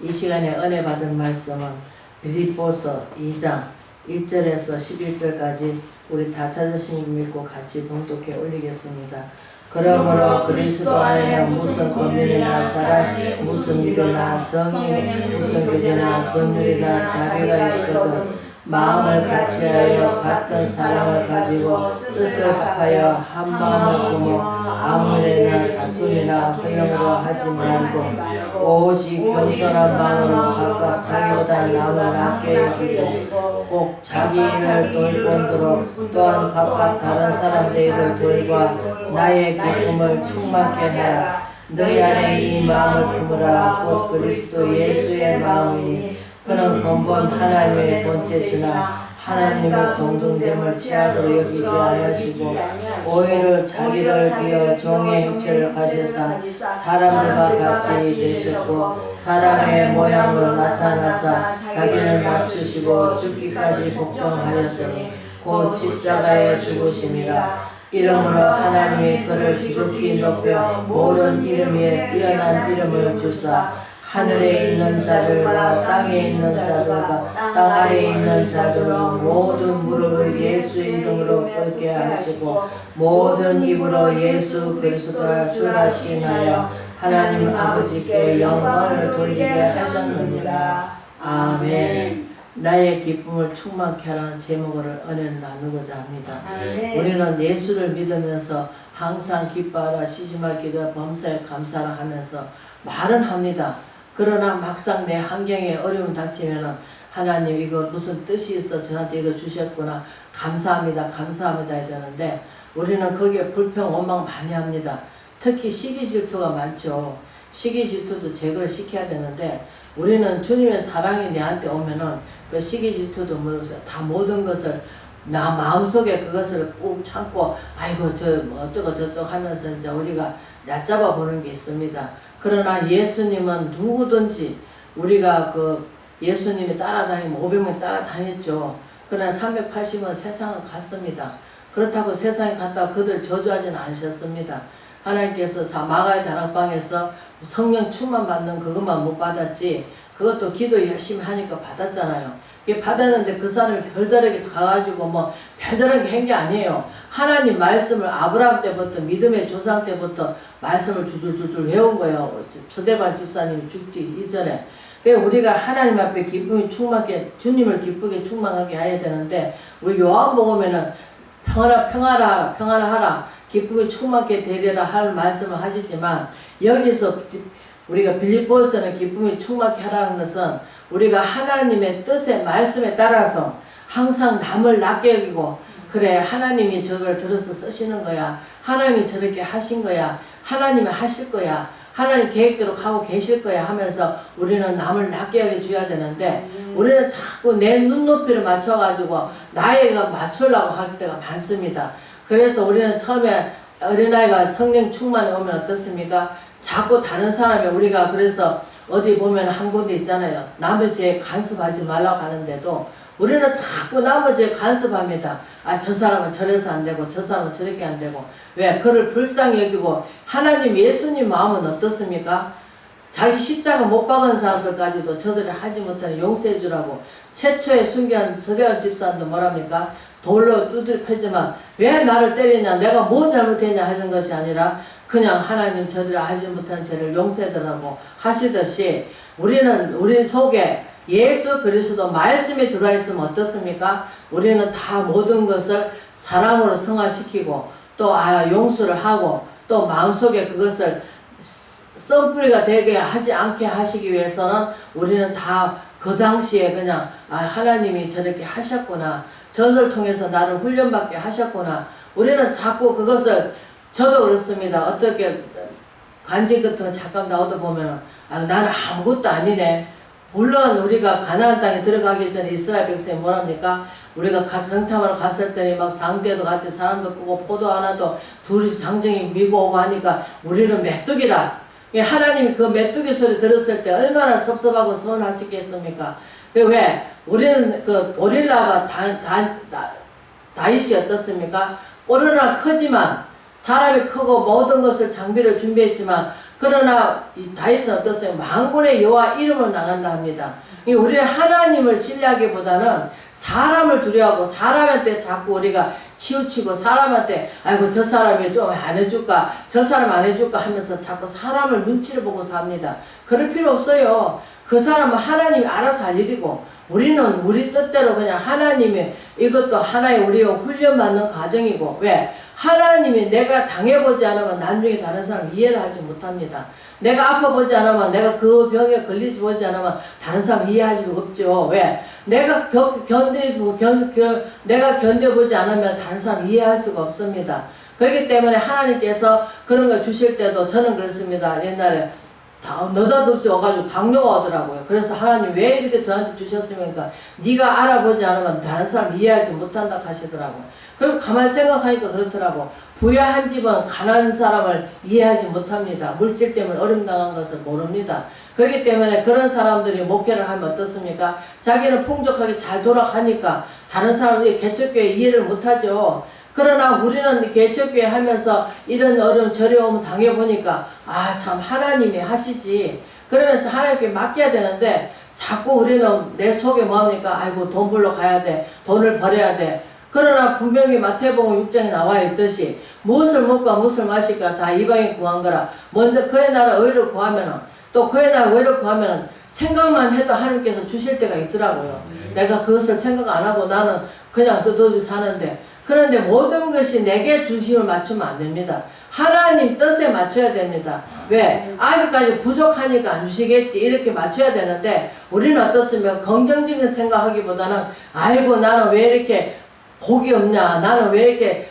이 시간에 은혜 받은 말씀은 빌립보서 2장 1절에서 11절까지 우리 다 찾으신 줄 믿고 같이 봉독해 올리겠습니다. 그러므로 그리스도 안에는 무슨 권면이나 사랑이 무슨 위로나 성령이 무슨 교제나 긍휼이나 자비가 있거든 마음을 같이하여 같은 사랑을 가지고 뜻을 합하여 한 마음을 품어 아무래나 다툼이나 허영으로 하지 말고 오직 겸손한 마음으로 각각 자기보다 남을 낮게 여기고 꼭 자기 일을 돌 뿐더러 또한 각각 다른 사람들의 일을 돌과 나의 기쁨을 충만케 하라. 너희 안에 이 마음을 품으라. 곧 그리스도 예수의 마음이니 그는 근본 하나님의 본체시나 하나님과 동등됨을 치하로 여기지 아니하시고 오히려 자기를 비어 종의 형체를 가지사 사람들과 같이 되셨고 사람의 모양으로 나타나사 자기를 낮추시고 죽기까지 복종하였으니 곧 십자가에 죽으심이라. 이름으로 하나님이 그를 지극히 높여 모든 이름 위에 뛰어난 이름을 주사 하늘에 있는 자들과 땅에 있는 자들과 땅 아래에 있는 자들은 모든 무릎을 예수 이름으로 꿇게 하시고 모든 입으로 예수 그리스도를 주하시나요 하나님 아버지께 영광을 돌리게 하셨느니라. 아멘. 나의 기쁨을 충만케 하라는 제목으로 은혜를 나누고자 합니다. 우리는 예수를 믿으면서 항상 기뻐하라 시집할 기도와 범사에 감사를 하면서 말은 합니다. 그러나 막상 내 환경에 어려움 닥치면은 하나님 이거 무슨 뜻이 있어 저한테 이거 주셨구나 감사합니다 감사합니다 해야 되는데 우리는 거기에 불평 원망 많이 합니다. 특히 시기 질투가 많죠. 시기 질투도 제거를 시켜야 되는데 우리는 주님의 사랑이 내한테 오면은 그 시기 질투도 다 모든 것을 나 마음속에 그것을 꾹 참고 아이고 저 뭐 어쩌고 저쩌고 하면서 이제 우리가 얕잡아 보는 게 있습니다. 그러나 예수님은 누구든지 우리가 그 예수님이 따라다니면 500명 따라다녔죠. 그러나 380은 세상을 갔습니다. 그렇다고 세상에 갔다가 그들 저주하지는 않으셨습니다. 하나님께서 마가의 다락방에서 성령 충만 받는 그것만 못 받았지 그것도 기도 열심히 하니까 받았잖아요. 받았는데 그 사람이 별다르게 가가지고 뭐 별다르게 한 게 아니에요. 하나님 말씀을 아브라함 때부터 믿음의 조상 때부터 말씀을 줄줄줄줄 외운 거예요. 서대반 집사님이 죽지 이전에. 우리가 하나님 앞에 기쁨이 충만하게 주님을 기쁘게 충만하게 해야 되는데 우리 요한복음에는 평안하라 기쁨이 충만하게 되리라 할 말씀을 하시지만 여기서 우리가 빌립보서는 기쁨이 충만하게 하라는 것은 우리가 하나님의 뜻의 말씀에 따라서 항상 남을 낮게 여기고 그래 하나님이 저걸 들어서 쓰시는 거야. 하나님이 저렇게 하신 거야. 하나님이 하실 거야. 하나님 계획대로 가고 계실 거야 하면서 우리는 남을 낮게 여겨줘야 되는데 우리는 자꾸 내 눈높이를 맞춰가지고 나이가 맞추려고 할 때가 많습니다. 그래서 우리는 처음에 어린아이가 성령 충만에 오면 어떻습니까? 자꾸 다른 사람이 우리가 그래서 어디 보면 한 군데 있잖아요. 남의 죄 간섭하지 말라고 하는데도 우리는 자꾸 남의 죄 간섭합니다. 아, 저 사람은 저래서 안 되고 저 사람은 저렇게 안 되고 왜? 그를 불쌍히 여기고 하나님 예수님 마음은 어떻습니까? 자기 십자가 못 박은 사람들까지도 저들이 하지 못하는 용서해 주라고 최초에 순교한 서대원 집사님도 뭐랍니까? 돌로 두드려 패지만 왜 나를 때리냐 내가 뭐 잘못했냐 하는 것이 아니라 그냥 하나님 저들이 하지 못한 죄를 용서해달라고 하시듯이 우리 속에 예수 그리스도 말씀이 들어와 있으면 어떻습니까? 우리는 다 모든 것을 사랑으로 성화시키고 또 용서를 하고 또 마음속에 그것을 썬뿌리가 되게 하지 않게 하시기 위해서는 우리는 다 그 당시에 그냥 하나님이 저렇게 하셨구나 저를 통해서 나를 훈련받게 하셨구나 우리는 자꾸 그것을 저도 그렇습니다. 어떻게 간증 같은 거 잠깐 나오다 보면은 나는 아무것도 아니네. 물론 우리가 가나안 땅에 들어가기 전에 이스라엘 백성이 뭐랍니까? 우리가 성탐하러 갔을 때니 막 상대도 같이 사람도 끄고 포도 하나도 둘이 장정이 미고 오고 하니까 우리는 메뚜기다. 하나님이 그 메뚜기 소리 들었을 때 얼마나 섭섭하고 서운하시겠습니까? 왜? 우리는 그 고릴라가 다윗이 어떻습니까? 꼬르나 크지만 사람이 크고 모든 것을 장비를 준비했지만 그러나 이 다윗은 어떻어요? 만군의 여호와 이름으로 나간다 합니다. 우리는 하나님을 신뢰하기보다는 사람을 두려워하고 사람한테 자꾸 우리가 치우치고 사람한테 아이고 저 사람이 좀 안 해줄까 저 사람 안 해줄까 하면서 자꾸 사람을 눈치를 보고 삽니다. 그럴 필요 없어요. 그 사람은 하나님이 알아서 할 일이고 우리는 우리 뜻대로 그냥 하나님이 이것도 하나의 우리가 훈련받는 과정이고 왜? 하나님이 내가 당해보지 않으면 나중에 다른 사람 이해를 하지 못합니다. 내가 아파보지 않으면 내가 그 병에 걸리지 보지 않으면 다른 사람 이해하지 없죠. 왜? 내가 내가 견뎌보지 않으면 다른 사람 이해할 수가 없습니다. 그렇기 때문에 하나님께서 그런 걸 주실 때도 저는 그렇습니다. 옛날에 너다없이 와가지고 당뇨가 오더라고요. 그래서 하나님 왜 이렇게 저한테 주셨습니까? 네가 알아보지 않으면 다른 사람 이해하지 못한다 하시더라고요. 그럼 가만히 생각하니까 그렇더라고. 부유한 집은 가난한 사람을 이해하지 못합니다. 물질 때문에 어림당한 것을 모릅니다. 그렇기 때문에 그런 사람들이 목회를 하면 어떻습니까? 자기는 풍족하게 잘 돌아가니까 다른 사람들이 개척교회 이해를 못하죠. 그러나 우리는 개척교회 하면서 이런 어려움 저려움 당해보니까 아 참 하나님이 하시지 그러면서 하나님께 맡겨야 되는데 자꾸 우리는 내 속에 뭐합니까? 아이고 돈 벌러 가야 돼. 돈을 벌어야 돼. 그러나 분명히 마태복음 6장에 나와 있듯이 무엇을 먹고 무엇을 마실까 다 이방인 구한 거라. 먼저 그의 나라 의를 구하면은 또 그의 나라 의를 구하면은 생각만 해도 하나님께서 주실 때가 있더라고요. 내가 그것을 생각 안 하고 나는 그냥 떠들고 사는데 그런데 모든 것이 내게 중심을 맞추면 안 됩니다. 하나님 뜻에 맞춰야 됩니다. 왜? 아직까지 부족하니까 안 주시겠지 이렇게 맞춰야 되는데 우리는 어떻습니까? 긍정적인 생각하기보다는 아이고 나는 왜 이렇게 복이 없냐 나는 왜 이렇게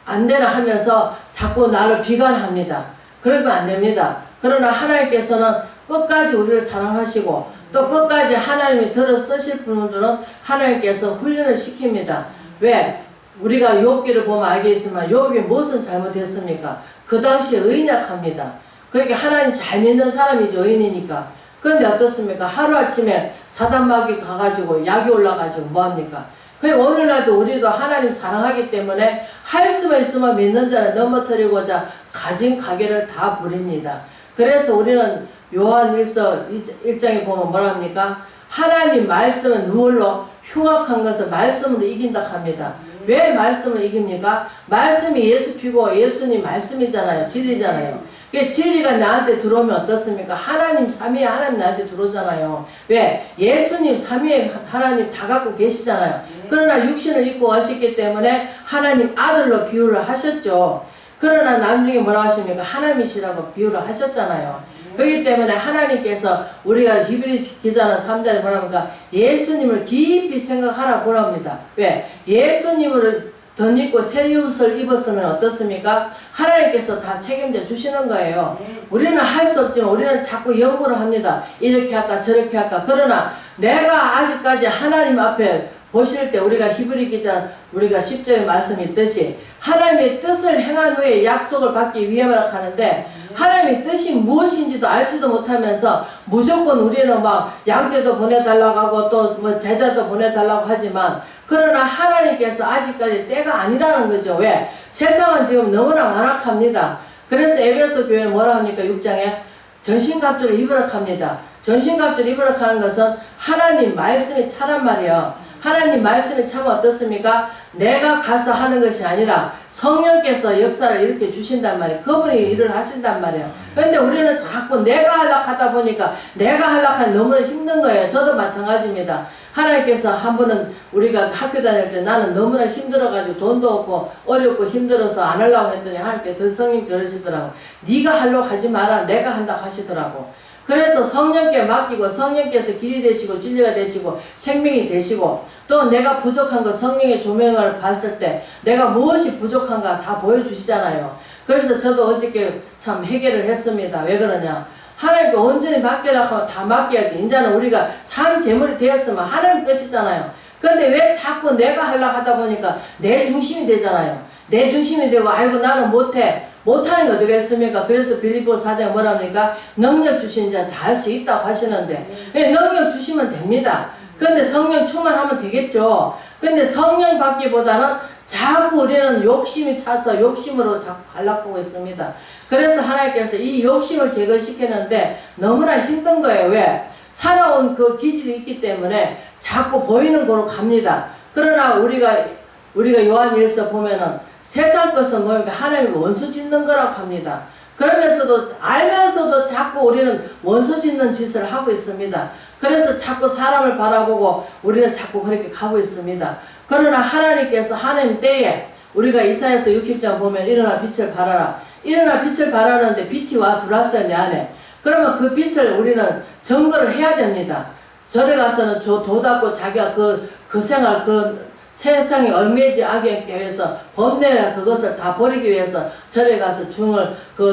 안 되나 하면서 자꾸 나를 비관합니다. 그러면 안 됩니다. 그러나 하나님께서는 끝까지 우리를 사랑하시고 또 끝까지 하나님이 들어 쓰실 분들은 하나님께서 훈련을 시킵니다. 왜? 우리가 욥기를 보면 알겠지만 욥이 무엇은 잘못했습니까? 그 당시에 의인약합니다. 그러니까 하나님 잘 믿는 사람이죠. 의인이니까. 그런데 어떻습니까? 하루아침에 사단마귀 가가지고 약이 올라가지고 뭐합니까? 그리고 오늘날도 우리도 하나님 사랑하기 때문에 할 수만 있으면 믿는 자를 넘어뜨리고자 가진 가게를 다 부립니다. 그래서 우리는 요한일서 1장에 보면 뭐랍니까? 하나님 말씀은 누울로 흉악한 것을 말씀으로 이긴다 합니다. 왜 말씀을 이깁니까? 말씀이 예수 피고 예수님 말씀이잖아요. 진리잖아요. 진리가 나한테 들어오면 어떻습니까? 하나님 삼위의 하나님 나한테 들어오잖아요. 왜? 예수님 삼위의 하나님 다 갖고 계시잖아요. 그러나 육신을 입고 오셨기 때문에 하나님 아들로 비유를 하셨죠. 그러나 나중에 뭐라 하십니까? 하나님이시라고 비유를 하셨잖아요. 그렇기 때문에 하나님께서 우리가 히브리 기자는 3장에 뭐랍니까? 예수님을 깊이 생각하라 보랍니다. 왜? 예수님을 덧입고 새 옷을 입었으면 어떻습니까? 하나님께서 다 책임져 주시는 거예요. 우리는 할 수 없지만 우리는 자꾸 연구를 합니다. 이렇게 할까 저렇게 할까. 그러나 내가 아직까지 하나님 앞에 보실 때 우리가 히브리 기자 우리가 10절의 말씀이 있듯이 하나님의 뜻을 행한 후에 약속을 받기 위함이라 하는데 하나님의 뜻이 무엇인지도 알지도 못하면서 무조건 우리는 막 양떼도 보내달라고 하고 또 뭐 제자도 보내달라고 하지만 그러나 하나님께서 아직까지 때가 아니라는 거죠. 왜? 세상은 지금 너무나 완악합니다. 그래서 에베소 교회는 뭐라 합니까? 6장에 전신갑주를 입으라 합니다. 전신갑주를 입으라 하는 것은 하나님 말씀이 차란 말이에요. 하나님 말씀이 참 어떻습니까? 내가 가서 하는 것이 아니라 성령께서 역사를 일으켜 주신단 말이에요. 그분이 일을 하신단 말이에요. 그런데 우리는 자꾸 내가 하려고 하다 보니까 내가 하려고 하니 너무나 힘든 거예요. 저도 마찬가지입니다. 하나님께서 한 번은 우리가 학교 다닐 때 나는 너무나 힘들어가지고 돈도 없고 어렵고 힘들어서 안 하려고 했더니 하나님께서 성령 그러시더라고. 네가 하려고 하지 마라. 내가 한다고 하시더라고. 그래서 성령께 맡기고 성령께서 길이 되시고 진리가 되시고 생명이 되시고 또 내가 부족한 거 성령의 조명을 봤을 때 내가 무엇이 부족한가 다 보여주시잖아요. 그래서 저도 어저께 참 해결을 했습니다. 왜 그러냐? 하나님께 온전히 맡기려고 하면 다 맡겨야지. 이제는 우리가 산 제물이 되었으면 하나님 것이잖아요. 그런데 왜 자꾸 내가 하려고 하다 보니까 내 중심이 되잖아요. 내 중심이 되고 아이고 나는 못해. 못하는 게 어디겠습니까? 그래서 빌립보 4장에 뭐랍니까? 능력 주신 자는 다 할 수 있다고 하시는데 능력 주시면 됩니다. 그런데 성령 충만하면 되겠죠. 그런데 성령 받기보다는 자꾸 우리는 욕심이 차서 욕심으로 자꾸 갈라보고 있습니다. 그래서 하나님께서 이 욕심을 제거시키는데 너무나 힘든 거예요. 왜? 살아온 그 기질이 있기 때문에 자꾸 보이는 거로 갑니다. 그러나 우리가 요한일서 보면은 세상 것은 뭡니까? 하나님이 원수 짓는 거라고 합니다. 그러면서도 알면서도 자꾸 우리는 원수 짓는 짓을 하고 있습니다. 그래서 자꾸 사람을 바라보고 우리는 자꾸 그렇게 가고 있습니다. 그러나 하나님께서 하나님 때에 우리가 이사야서 60장 보면 일어나 빛을 발하라. 일어나 빛을 발하는데 빛이 와 들어왔어요, 내 안에. 그러면 그 빛을 우리는 점거를 해야 됩니다. 절에 가서는 도 닦고 자기가 그 생활, 그 세상에 얽매지 않게 위해서 범죄나 그것을 다 버리기 위해서 절에 가서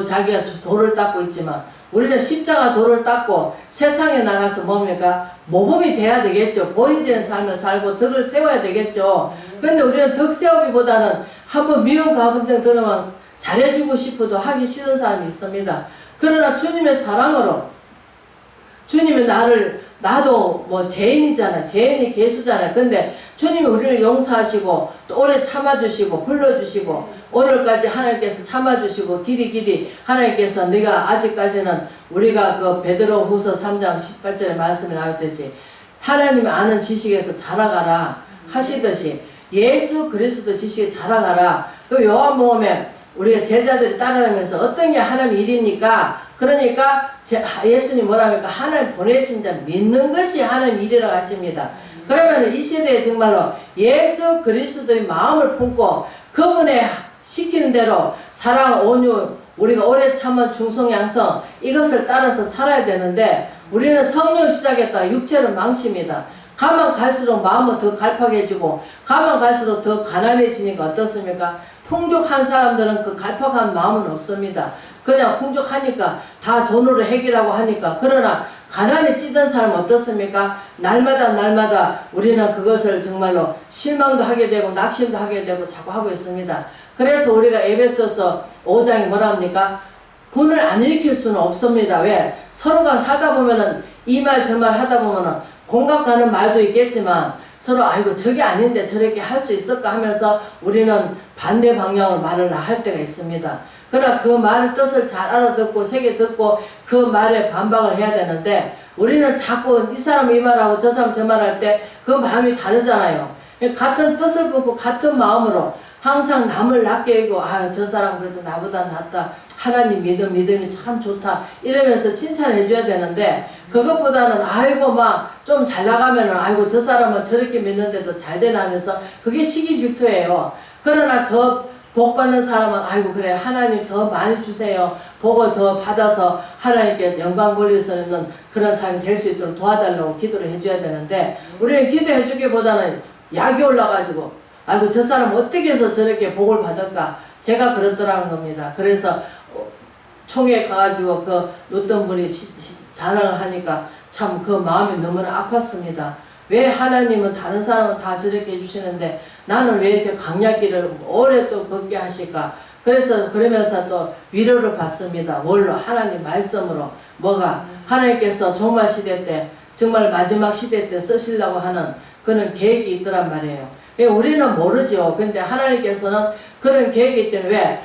자기가 도를 닦고 있지만 우리는 십자가 도를 닦고 세상에 나가서 뭡니까? 모범이 돼야 되겠죠. 본이 되는 삶을 살고 덕을 세워야 되겠죠. 근데 우리는 덕 세우기보다는 한번 미움 감정 들으면 잘해주고 싶어도 하기 싫은 사람이 있습니다. 그러나 주님의 사랑으로 주님이 나도 뭐 죄인이잖아. 죄인이 개수잖아. 근데 주님이 우리를 용서하시고 또 오래 참아주시고 불러주시고 오늘까지 하나님께서 참아주시고 길이 하나님께서 네가 아직까지는 우리가 그 베드로후서 3장 18절에 말씀이 나왔듯이 하나님이 아는 지식에서 자라가라 하시듯이 예수 그리스도 지식에 자라가라. 그 요한복음에 우리가 제자들이 따라다니면서 어떤 게 하나님 일입니까? 그러니까 예수님 뭐랍니까? 하나님 보내신 자 믿는 것이 하나님 일이라고 하십니다. 그러면 이 시대에 정말로 예수 그리스도의 마음을 품고 그분의 시키는 대로 사랑, 온유, 우리가 오래 참은 충성, 양성 이것을 따라서 살아야 되는데 우리는 성령 시작했다가 육체는 망칩니다. 가만 갈수록 마음은 더 갈팍해지고 가만 갈수록 더 가난해지니까 어떻습니까? 풍족한 사람들은 그 갈팍한 마음은 없습니다. 그냥 풍족하니까 다 돈으로 해결하고 하니까. 그러나 가난에 찌든 사람은 어떻습니까? 날마다 우리는 그것을 정말로 실망도 하게 되고 낙심도 하게 되고 자꾸 하고 있습니다. 그래서 우리가 에베소서 5장이 뭐랍니까? 분을 안 일으킬 수는 없습니다. 왜? 서로가 하다 보면은 이 말 저 말 하다 보면은 공감 가는 말도 있겠지만 서로 아이고 저게 아닌데 저렇게 할 수 있을까 하면서 우리는 반대 방향으로 말을 할 때가 있습니다. 그러나 그 말의 뜻을 잘 알아듣고 새겨 듣고 그 말에 반박을 해야 되는데 우리는 자꾸 이 사람 이 말하고 저 사람 저 말할 때 그 마음이 다르잖아요. 같은 뜻을 품고 같은 마음으로 항상 남을 낮게 여기고 저 사람 그래도 나보다 낫다. 하나님 믿음이 참 좋다. 이러면서 칭찬해 줘야 되는데 그것보다는 아이고 막 좀 잘 나가면은 아이고 저 사람은 저렇게 믿는데도 잘 되나 하면서 그게 시기 질투예요. 그러나 더 복 받는 사람은 아이고 그래 하나님 더 많이 주세요. 복을 더 받아서 하나님께 영광 돌릴 수 있는 그런 사람이 될 수 있도록 도와달라고 기도를 해줘야 되는데 우리는 기도해 주기보다는 약이 올라가지고 아이고 저 사람 어떻게 해서 저렇게 복을 받을까 제가 그렇더라는 겁니다. 그래서 총회 가가지고 그 어떤 분이 자랑을 하니까 참 그 마음이 너무나 아팠습니다. 왜 하나님은 다른 사람은 다 저렇게 해주시는데 나는 왜 이렇게 강약길을 오래 또 걷게 하실까? 그러면서 또 위로를 받습니다. 뭘로? 하나님 말씀으로. 뭐가? 하나님께서 종말 시대 때 정말 마지막 시대 때 쓰시려고 하는 그런 계획이 있더란 말이에요. 우리는 모르죠. 근데 하나님께서는 그런 계획이 있기 때문에 왜?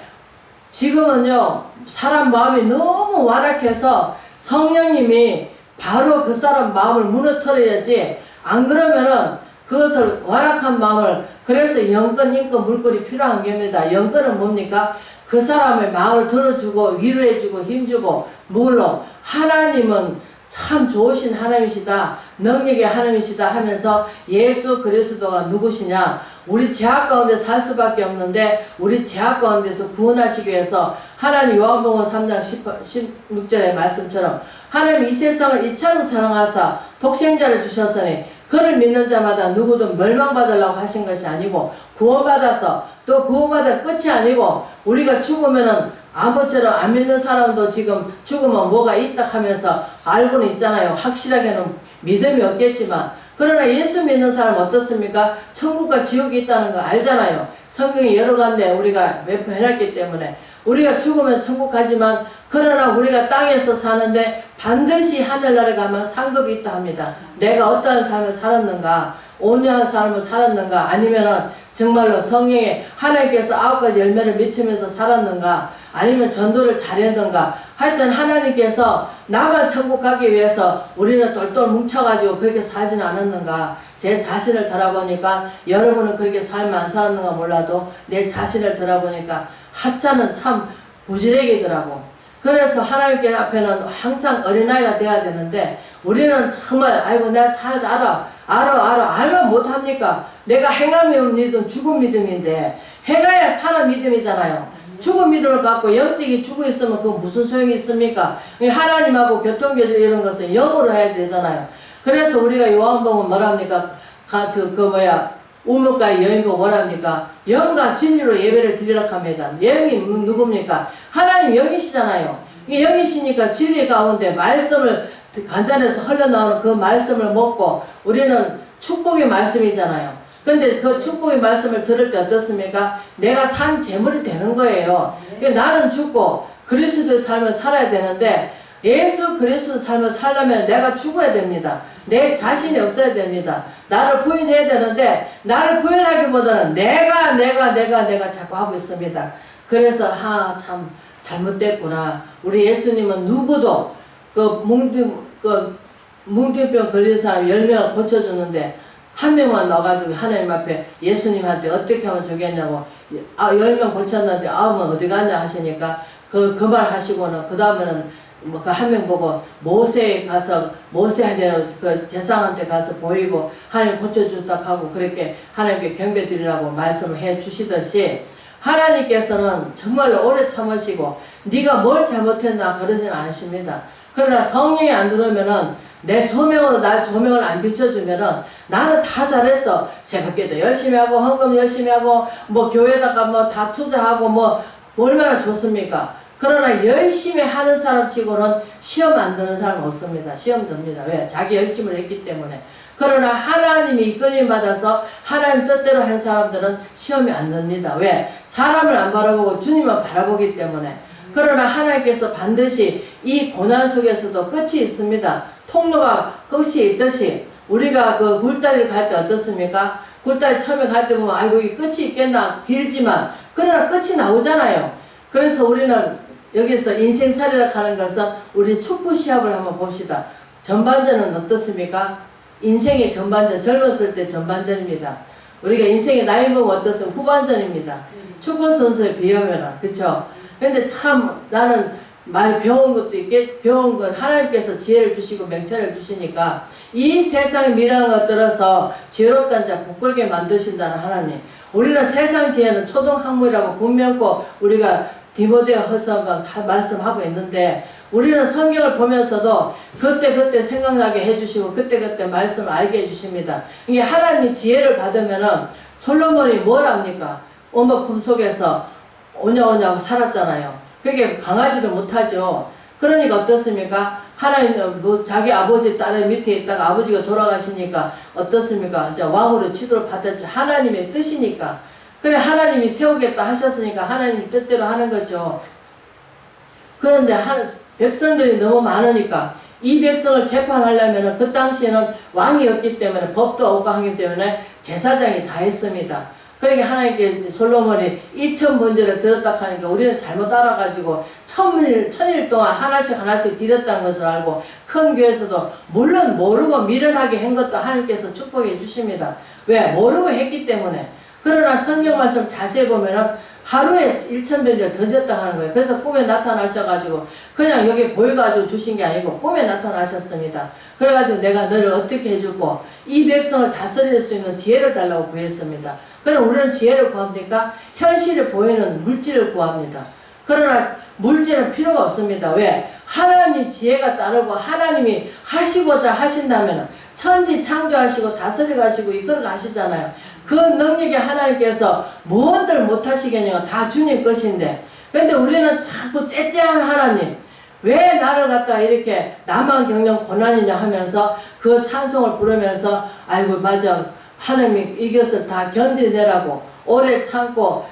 지금은요 사람 마음이 너무 완악해서 성령님이 바로 그 사람 마음을 무너뜨려야지 안 그러면은 그것을 완악한 마음을 그래서 영권, 인권, 물권이 필요한 겁니다. 영권은 뭡니까? 그 사람의 마음을 들어주고 위로해주고 힘주고 물론 하나님은 참 좋으신 하나님이시다. 능력의 하나님이시다 하면서 예수 그리스도가 누구시냐? 우리 죄악 가운데 살 수밖에 없는데 우리 죄악 가운데서 구원하시기 위해서 하나님 요한복음 3장 16절의 말씀처럼 하나님 이 세상을 이처럼 사랑하사 독생자를 주셨으니 그를 믿는 자마다 누구든 멸망받으려고 하신 것이 아니고 구원받아서 또 구원받아 끝이 아니고 우리가 죽으면은 아무처럼 안 믿는 사람도 지금 죽으면 뭐가 있다 하면서 알고는 있잖아요. 확실하게는 믿음이 없겠지만 그러나 예수 믿는 사람 어떻습니까? 천국과 지옥이 있다는 거 알잖아요. 성경이 여러 간데 우리가 매표해놨기 때문에 우리가 죽으면 천국 가지만 그러나 우리가 땅에서 사는데 반드시 하늘나라에 가면 상급이 있다 합니다. 내가 어떠한 삶을 살았는가 온유한 삶을 살았는가 아니면은 정말로 성령에 하나님께서 9가지 열매를 맺히면서 살았는가, 아니면 전도를 잘했는가, 하여튼 하나님께서 나만 천국 가기 위해서 우리는 똘똘 뭉쳐가지고 그렇게 살지는 않았는가. 제 자신을 돌아보니까, 여러분은 그렇게 삶을 안 살았는가 몰라도 내 자신을 돌아보니까 하찮은 참 부지런이더라고. 그래서 하나님께 앞에는 항상 어린아이가 돼야 되는데, 우리는 정말 아이고 내가 잘 알면 못합니까? 내가 행하면 믿음, 죽은 믿음인데, 행해야 사람 믿음이잖아요. 죽은 믿음을 갖고 영적이 죽어 있으면 그 무슨 소용이 있습니까? 하나님하고 교통교제 이런 것은 영으로 해야 되잖아요. 그래서 우리가 요한복음 뭐랍니까? 우물가의 여인보고 뭐랍니까? 영과 진리로 예배를 드리라 합니다. 영이 누굽니까? 하나님 영이시잖아요. 영이시니까 진리 가운데 말씀을 간단해서 흘러나오는 그 말씀을 먹고, 우리는 축복의 말씀이잖아요. 근데 그 축복의 말씀을 들을 때 어떻습니까? 내가 산 재물이 되는 거예요. 나는 죽고 그리스도의 삶을 살아야 되는데, 예수 그리스도의 삶을 살려면 내가 죽어야 됩니다. 내 자신이 없어야 됩니다. 나를 부인해야 되는데, 나를 부인하기보다는 내가 자꾸 하고 있습니다. 그래서 참 잘못됐구나. 우리 예수님은 누구도 뭉뚱병 걸린 사람 10명을 고쳐주는데, 한 명만 넣어가지고 하나님 앞에 예수님한테 어떻게 하면 좋겠냐고, 10명 고쳤는데 9명 어디 갔냐 하시니까 그 말 하시고는, 그 다음에는 그 한 명 보고 모세한테 그 제사장한테 가서 보이고 하나님 고쳐주다 하고, 그렇게 하나님께 경배 드리라고 말씀을 해 주시듯이, 하나님께서는 정말로 오래 참으시고 네가 뭘 잘못했나 그러진 않으십니다. 그러나 성령이 안 들어오면은, 내 조명으로 날 조명을 안 비춰주면은, 나는 다 잘했어. 새벽기도 열심히 하고 헌금 열심히 하고 뭐 교회에다가 뭐 다 투자하고 뭐 얼마나 좋습니까? 그러나 열심히 하는 사람 치고는 시험 안 드는 사람 없습니다. 시험 듭니다. 왜? 자기 열심을 했기 때문에. 그러나 하나님이 이끌림 받아서 하나님 뜻대로 한 사람들은 시험이 안 듭니다. 왜? 사람을 안 바라보고 주님만 바라보기 때문에. 그러나 하나님께서 반드시 이 고난 속에서도 끝이 있습니다. 통로가 끝이 있듯이, 우리가 그 굴다리를 갈 때 어떻습니까? 굴다리 처음에 갈 때 보면 아이고 이 끝이 있겠나 길지만, 그러나 끝이 나오잖아요. 그래서 우리는 여기서 인생살이라 하는 것은, 우리 축구 시합을 한번 봅시다. 전반전은 어떻습니까? 인생의 전반전, 젊었을 때 전반전입니다. 우리가 인생의 나이 먹으면 어떻습니까? 후반전입니다. 축구 선수에 비하면은, 그쵸? 근데 참 나는 많이 배운 것도 있게, 배운 건 하나님께서 지혜를 주시고 명철을 주시니까, 이 세상의 미련한 것들어서 지혜롭다는 자 부끄럽게 만드신다는 하나님. 우리는 세상 지혜는 초등학문이라고 분명코 우리가 디모데와 허서가 말씀하고 있는데, 우리는 성경을 보면서도 그때 생각나게 해주시고 그때 말씀을 알게 해주십니다. 이게 하나님이 지혜를 받으면은, 솔로몬이 뭘 합니까? 어머 품속에서 오냐오냐고 살았잖아요. 그게 강하지도 못하죠. 그러니까 어떻습니까? 하나님, 자기 아버지 딸의 밑에 있다가 아버지가 돌아가시니까 어떻습니까? 이제 왕으로 지도를 받았죠. 하나님의 뜻이니까. 그래, 하나님이 세우겠다 하셨으니까 하나님 뜻대로 하는 거죠. 그런데 백성들이 너무 많으니까, 이 백성을 재판하려면 그 당시에는 왕이 없기 때문에, 법도 없고 하기 때문에 제사장이 다 했습니다. 그러니까 하나님께 솔로몬이 1000번제를 드렸다 하니까, 우리는 잘못 알아가지고 천일 동안 하나씩 드렸다는 것을 알고, 큰 교회에서도 물론 모르고 미련하게 한 것도 하나님께서 축복해 주십니다. 왜? 모르고 했기 때문에. 그러나 성경 말씀 자세히 보면은 하루에 1000번제를 던졌다 하는 거예요. 그래서 꿈에 나타나셔가지고, 그냥 여기 보여가지고 주신 게 아니고 꿈에 나타나셨습니다. 그래가지고 내가 너를 어떻게 해주고 이 백성을 다스릴 수 있는 지혜를 달라고 구했습니다. 그럼 우리는 지혜를 구합니까? 현실에 보이는 물질을 구합니다. 그러나 물질은 필요가 없습니다. 왜? 하나님 지혜가 따르고 하나님이 하시고자 하신다면 천지 창조하시고 다스리고 하시고 이끌어 가시잖아요. 그 능력이 하나님께서 무언들 못하시겠냐고, 다 주님 것인데. 그런데 우리는 자꾸 째째한 하나님, 왜 나를 갖다 이렇게 나만 겪는 고난이냐 하면서 그 찬송을 부르면서, 아이고 맞아, 하나님이 이것을 다 견디내라고 오래 참고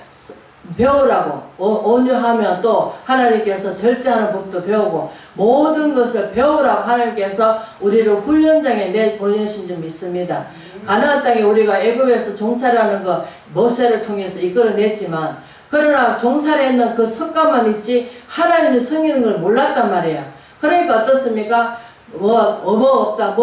배우라고 온유하며 또 하나님께서 절제하는 법도 배우고 모든 것을 배우라고 하나님께서 우리를 훈련장에 내보내신 줄 믿습니다. 가나안 땅에 우리가 애굽에서 종살이라는 거 모세를 통해서 이끌어냈지만 그러나 종살이했는 그 습관만 있지 하나님이 섬기는 걸 몰랐단 말이에요. 그러니까 어떻습니까? 뭐 없다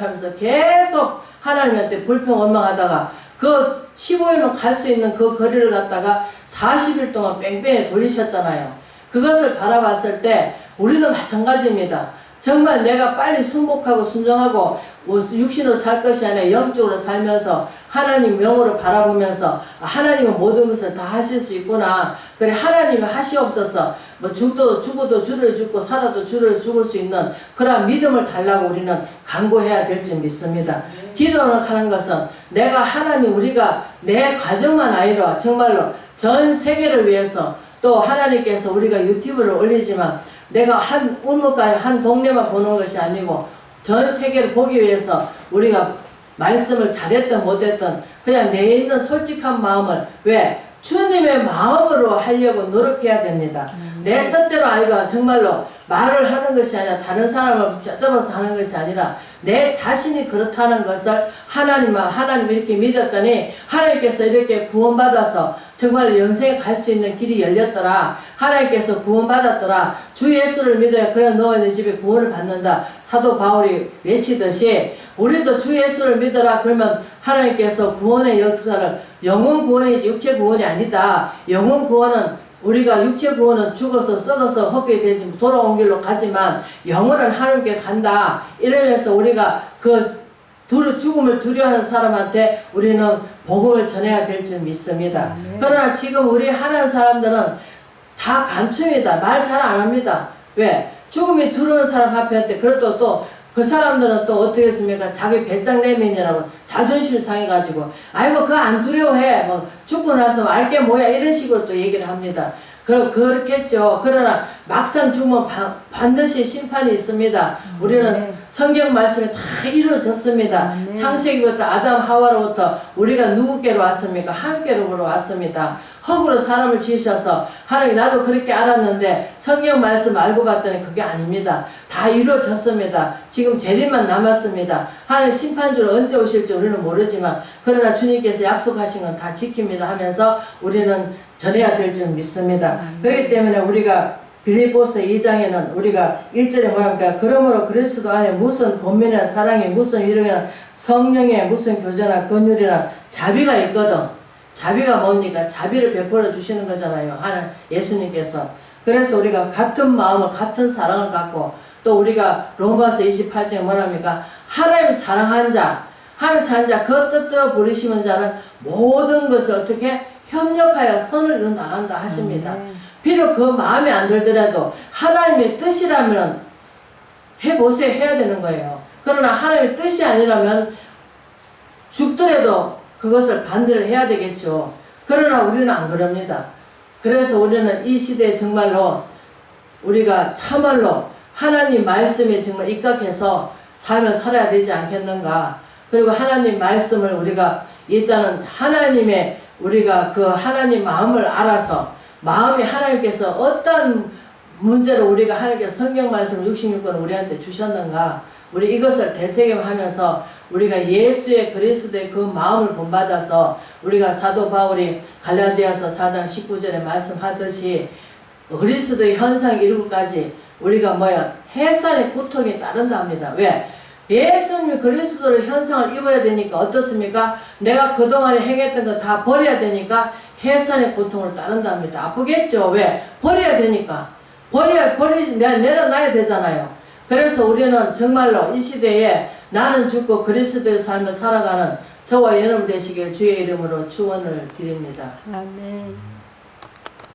하면서 계속 하나님한테 불평원망하다가 그 15일만 갈 수 있는 그 거리를 갖다가 40일 동안 뺑뺑이 돌리셨잖아요. 그것을 바라봤을 때 우리도 마찬가지입니다. 정말 내가 빨리 순복하고 순종하고 육신으로 살 것이 아니라 영적으로 살면서 하나님 명으로 바라보면서 하나님은 모든 것을 다 하실 수 있구나. 그래 하나님이 하시옵소서. 뭐 죽어도 주를 죽고 살아도 주를 죽을 수 있는 그러한 믿음을 달라고 우리는 간구해야 될 줄 믿습니다. 기도를 하는 것은 내가 하나님 우리가 내 가정만 아니라 정말로 전 세계를 위해서 또 하나님께서 우리가 유튜브를 올리지만 내가 한 우물가에 한 동네만 보는 것이 아니고 전 세계를 보기 위해서 우리가 말씀을 잘했든 못했든 그냥 내 있는 솔직한 마음을 왜? 주님의 마음으로 하려고 노력해야 됩니다. 내 뜻대로 아니고 정말로 말을 하는 것이 아니라 다른 사람을 쩌접어서 하는 것이 아니라 내 자신이 그렇다는 것을 하나님 이렇게 믿었더니 하나님께서 이렇게 구원받아서 정말 영생에 갈 수 있는 길이 열렸더라. 하나님께서 구원받았더라. 주 예수를 믿어야 그래 너의 집에 구원을 받는다. 사도 바울이 외치듯이 우리도 주 예수를 믿어라. 그러면 하나님께서 구원의 역사를 영혼 구원이지 육체 구원이 아니다. 영혼 구원은 우리가 육체 구원은 죽어서 썩어서 헛게 되지 돌아온 길로 가지만 영혼은 하나님께 간다. 이러면서 우리가 그 죽음을 두려워하는 사람한테 우리는 복음을 전해야 될 줄 믿습니다. 그러나 지금 우리 하는 사람들은 다 간춤이다. 말 잘 안 합니다. 왜? 죽음이 두려운 사람 앞에 그래도 또 그 사람들은 또 어떻게 했습니까? 자기 배짱 내면이라고 자존심 상해가지고 아이고 그거 안 두려워해. 뭐 죽고 나서 알게 뭐야 이런 식으로 또 얘기를 합니다. 그렇겠죠. 그러나 막상 죽으면 반드시 심판이 있습니다. 우리는 성경 말씀이 다 이루어졌습니다. 창세기부터 아담 하와로부터 우리가 누구께로 왔습니까? 하나님께로 왔습니다. 흙으로 사람을 지으셔서 하나님 나도 그렇게 알았는데 성경 말씀 알고 봤더니 그게 아닙니다. 다 이루어졌습니다. 지금 재림만 남았습니다. 하나님 심판주를 언제 오실지 우리는 모르지만 그러나 주님께서 약속하신 건 다 지킵니다 하면서 우리는 전해야 될 줄 믿습니다. 그렇기 때문에 우리가 빌립보서 2장에는 우리가 1절에 뭐랍니까? 그러므로 그리스도 안에 무슨 권면이나 사랑이 무슨 위로나 성령의 무슨 교제나 긍휼이나 자비가 있거든. 자비가 뭡니까? 자비를 베풀어 주시는 거잖아요. 하나님 예수님께서. 그래서 우리가 같은 마음을 같은 사랑을 갖고 또 우리가 로마서 28장에 뭐랍니까? 하나님 사랑한 자 그 뜻대로 부르시는 자는 모든 것을 어떻게 협력하여 선을 이룬 나간다 하십니다. 비록 그 마음에 안 들더라도 하나님의 뜻이라면 해보세요. 해야 되는 거예요. 그러나 하나님의 뜻이 아니라면 죽더라도 그것을 반대를 해야 되겠죠. 그러나 우리는 안 그럽니다. 그래서 우리는 이 시대에 정말로 우리가 참말로 하나님 말씀에 정말 입각해서 삶을 살아야 되지 않겠는가. 그리고 하나님 말씀을 우리가 일단은 하나님의 우리가 그 하나님 마음을 알아서 마음이 하나님께서 어떤 문제로 우리가 하나님께서 성경 말씀 66권을 우리한테 주셨는가 우리 이것을 되새김하면서 우리가 예수의 그리스도의 그 마음을 본받아서 우리가 사도 바울이 갈라디아서 4장 19절에 말씀하듯이 그리스도의 현상 이루기까지 우리가 해산의 고통이 따른다 합니다. 왜? 예수님이 그리스도의 현상을 입어야 되니까 어떻습니까? 내가 그동안에 행했던 거 다 버려야 되니까 해산의 고통을 따른답니다. 아프겠죠? 왜? 버려야 되니까. 내려놔야 되잖아요. 그래서 우리는 정말로 이 시대에 나는 죽고 그리스도의 삶을 살아가는 저와 여러분 되시길 주의 이름으로 축원을 드립니다. 아멘.